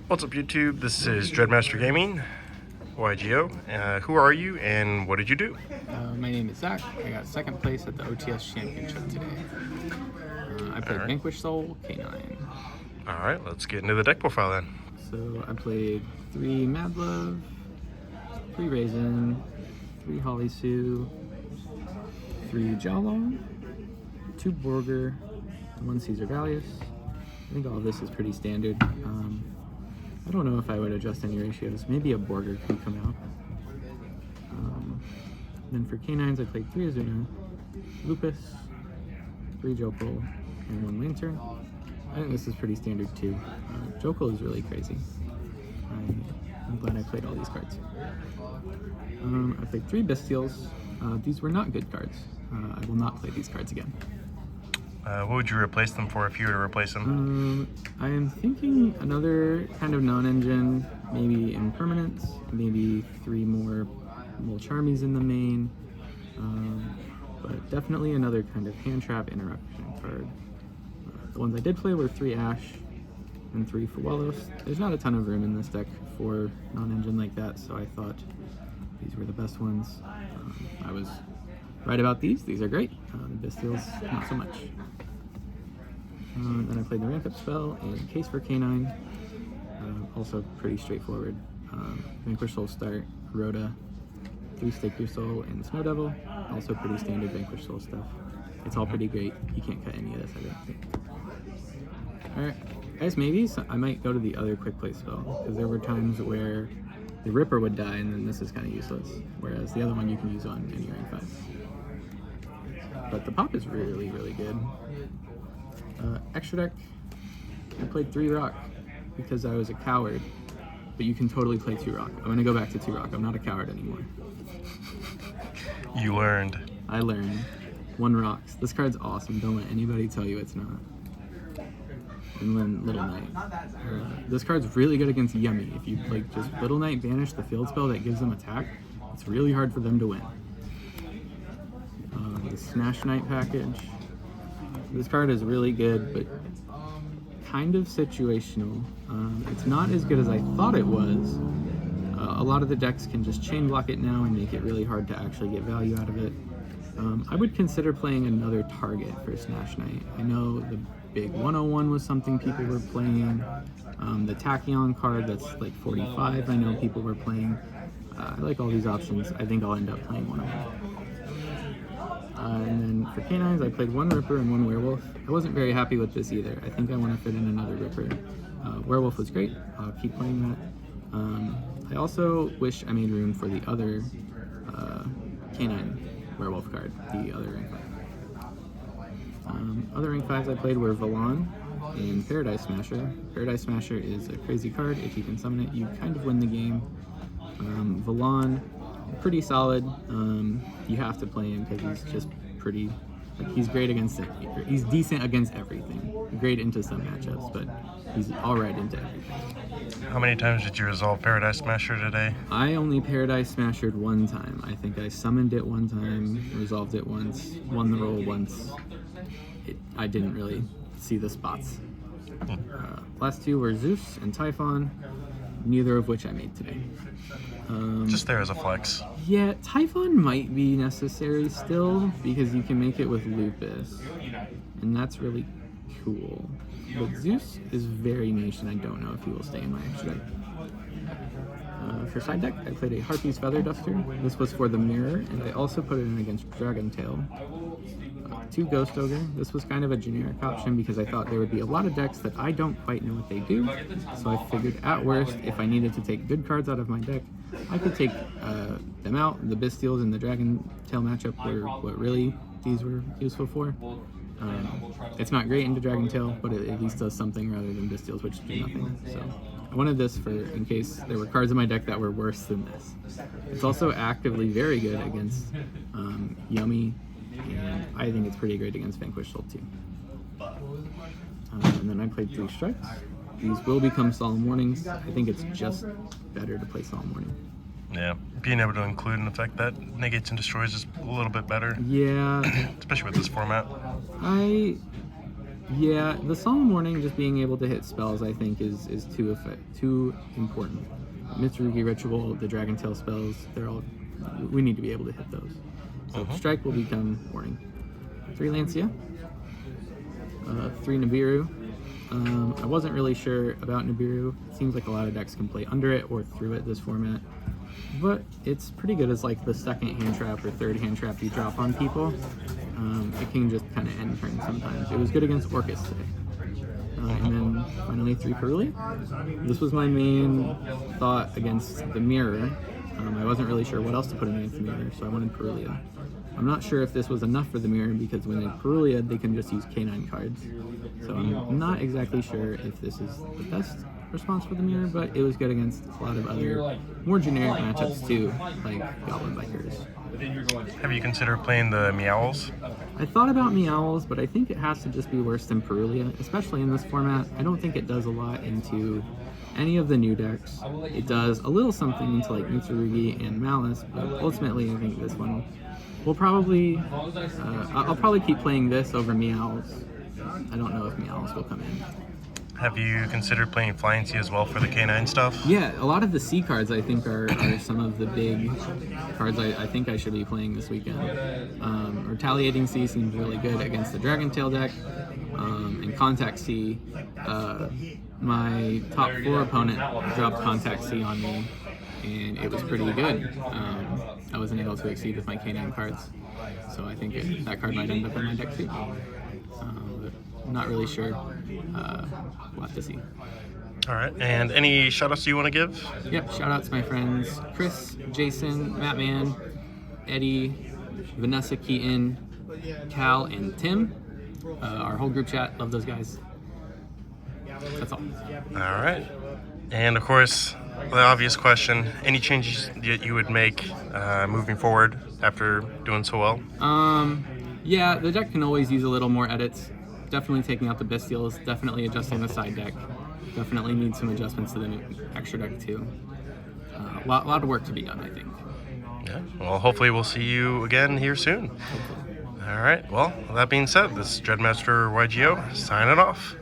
What's up, YouTube? This is Dreadmaster Gaming, YGO. Who are you and what did you do? My name is Zach. I got second place at the OTS Championship today. I played Vanquish Soul, K9. Alright, let's get into the deck profile then. So I played 3 Mad Love, 3 Raisin, 3 Holly Sue, 3 Jawlong, 2 Borger, 1 Caesar Valius. I think all of this is pretty standard. I don't know if I would adjust any ratios. Maybe a Borger could come out. Then for K9s, I played 3 Azuna, Lupus, 3 Jokul, and 1 Lantern. I think this is pretty standard too. Jokul is really crazy. I'm glad I played all these cards. I played 3 Bestials. These were not good cards. I will not play these cards again. What would you replace them for if you were to replace them? I am thinking another kind of non-engine, maybe Impermanence, maybe 3 more Charmies in the main, but definitely another kind of hand trap interruption card. The ones I did play were 3 Ash and 3 Fuelos. There's not a ton of room in this deck for non-engine like that, so I thought these were the best ones. I was right about these. These are great. The Bestials, not so much. Then I played the Ramp Up spell and Case for K9. Also pretty straightforward. Vanquish Soul start, Rhoda, 3 Stake Your Soul, and Snow Devil. Also pretty standard Vanquish Soul stuff. It's all pretty great. You can't cut any of this, I don't think. Alright, I guess maybe I might go to the other quick play spell, because there were times where the Ripper would die and then this is kind of useless, whereas the other one you can use on any rank 5. But the pop is really, really good. Extra deck, I played 3 Rock because I was a coward, but you can totally play 2 Rock. I'm going to go back to 2 Rock. I'm not a coward anymore. You learned. I learned. 1 Rocks. This card's awesome. Don't let anybody tell you it's not. And then Little Knight. This card's really good against Yummy. If you like just Little Knight banish the field spell that gives them attack, it's really hard for them to win. The Smash Knight package. This card is really good, but kind of situational. It's not as good as I thought it was. A lot of the decks can just chain block it now and make it really hard to actually get value out of it. I would consider playing another target for Smash Knight. I know the big 101 was something people were playing. The Tachyon card that's like 45, I know people were playing. I like all these options. I think I'll end up playing 101. And then for K9s, I played 1 Ripper and 1 Werewolf. I wasn't very happy with this either. I think I want to fit in another Ripper. Werewolf was great. I'll keep playing that. I also wish I made room for the other K9 Werewolf card, the other rank 5. Other rank 5s I played were Valon and Paradise Smasher. Paradise Smasher is a crazy card. If you can summon it, you kind of win the game. Valon, pretty solid. You have to play him because he's just pretty, like, he's great against it. He's decent against everything. Great into some matchups, but he's alright into everything. How many times did you resolve Paradise Smasher today? I only Paradise Smashered 1 time. I think I summoned it 1 time, resolved it once, won the roll once. I didn't really see the spots. Last 2 were Zeus and Typhon, neither of which I made today. Just there as a flex. Yeah, Typhon might be necessary still, because you can make it with Lupus, and that's really cool. But Zeus is very niche, and I don't know if he will stay in my extra deck. For side deck, I played a Harpy's Feather Duster. This was for the mirror, and I also put it in against Dragon Tail. 2 Ghost Ogre. This was kind of a generic option because I thought there would be a lot of decks that I don't quite know what they do. So I figured at worst, if I needed to take good cards out of my deck, I could take them out. The Bestials and the Dragon Tail matchup were what really these were useful for. It's not great into Dragon Tail, but it at least does something rather than Bestials, which do nothing. So I wanted this for in case there were cards in my deck that were worse than this. It's also actively very good against Yummy, and I think it's pretty great against Vanquish Soul too. And then I played 3 Strikes. These will become Solemn Warnings. I think it's just better to play Solemn Warning. Yeah, being able to include an effect that negates and destroys is a little bit better. Yeah. Especially with this format. Yeah, the Solemn Warning, just being able to hit spells, I think is too important. Mitsurugi Ritual, the Dragon Tail spells, we need to be able to hit those. So Strike will become Warning. 3 Lancia, 3 Nibiru. I wasn't really sure about Nibiru. It seems like a lot of decks can play under it or through it this format. But it's pretty good as like the second hand trap or third hand trap you drop on people. It can just kind of end turn sometimes. It was good against Orcus today. And then finally 3 Perulia. This was my main thought against the Mirror. I wasn't really sure what else to put in against the Mirror, so I wanted Perulia. I'm not sure if this was enough for the Mirror because when they Perulia, they can just use K9 cards. So I'm not exactly sure if this is the best response for the Mirror, but it was good against a lot of other more generic matchups too, like Goblin Bikers. Have you considered playing the Meowls? I thought about Meowls, but I think it has to just be worse than Perulia, especially in this format. I don't think it does a lot into any of the new decks. It does a little something into like Mitsurugi and Malice, but ultimately I think this one will probably, I'll probably keep playing this over Meowls. I don't know if Meowls will come in. Have you considered playing Flying Sea as well for the K9 stuff? Yeah, a lot of the C cards I think are some of the big cards I think I should be playing this weekend. Retaliating C seems really good against the Dragon Tail deck, and Contact C. My top 4 opponent dropped Contact C on me, and it was pretty good. I wasn't able to exceed with my K9 cards, so I think that card might end up in my deck too. But I'm not really sure. We'll have to see. All right, and any shoutouts you want to give? Yep, shoutouts to my friends Chris, Jason, Mattman, Eddie, Vanessa Keaton, Cal, and Tim. Our whole group chat, love those guys. That's all. All right, and of course, the obvious question, any changes that you would make moving forward after doing so well? Yeah, the deck can always use a little more edits. Definitely taking out the Bestials, definitely adjusting the side deck. Definitely need some adjustments to the extra deck too. A lot of work to be done, I think. Yeah, well, hopefully we'll see you again here soon. Hopefully. All right, well, that being said, this is Dreadmaster YGO signing off.